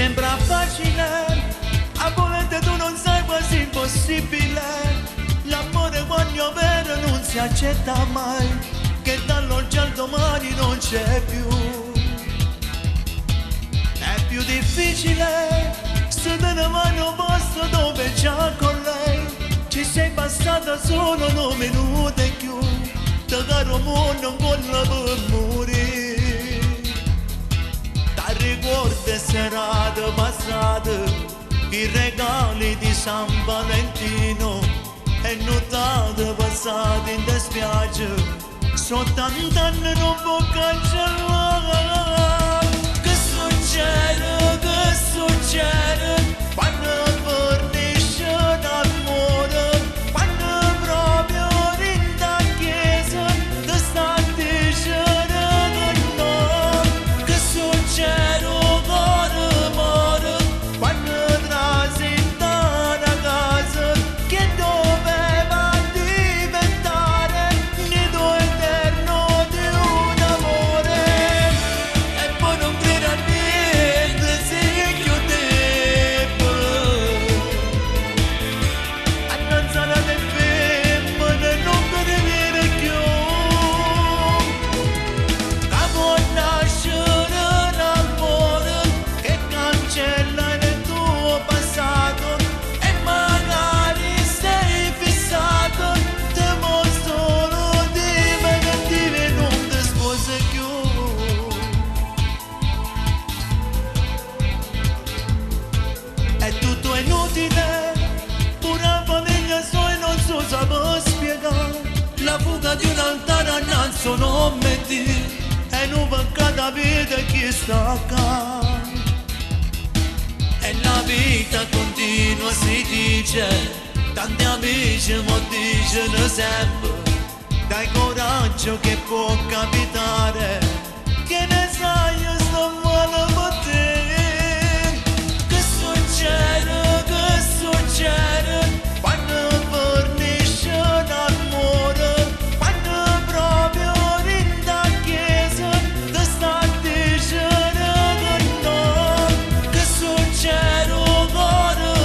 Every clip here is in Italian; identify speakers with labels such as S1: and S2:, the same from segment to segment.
S1: sembra facile, a volte tu non sai quasi impossibile. L'amore quando è vero non si accetta mai, che dall'oggi al domani non c'è più. È più difficile se te ne vai in un posto dove già con lei ci sei passata solo 9 minuti e più. Te caro mondo non vuole per morire. Ricordi serate passate, i regali di San Valentino e notate passate in dispiace, sono tanti anni non può cancellare. Che succede, quando fornisce l'amore, quando proprio in da chiesa ti sta dicendo che no. Che succede? La fuga di un altare non sono metti e non va cada vita chi sta accanto. E la vita continua si dice, tanti amici mi dicono sempre, dai coraggio che può capitare, che ne sai io sto male per te. Che succede, quando fornisce l'amore, quando proprio in da chiesa ti sta dicendo che no. Che succede,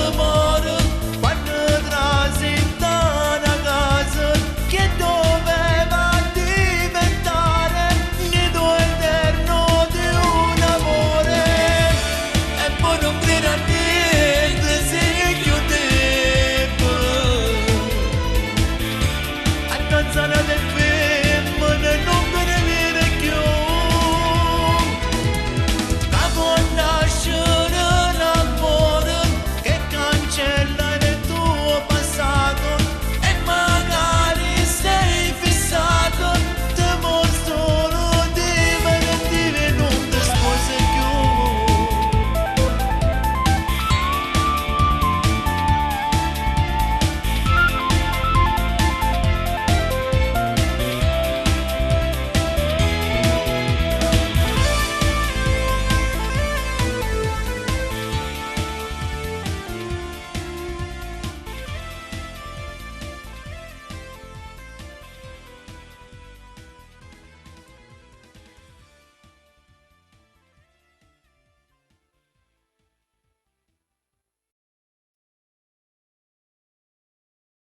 S1: amore, quando trasi da una casa che doveva diventare nido eterno di un amore. E poi non crede a niente se chiude. Danzare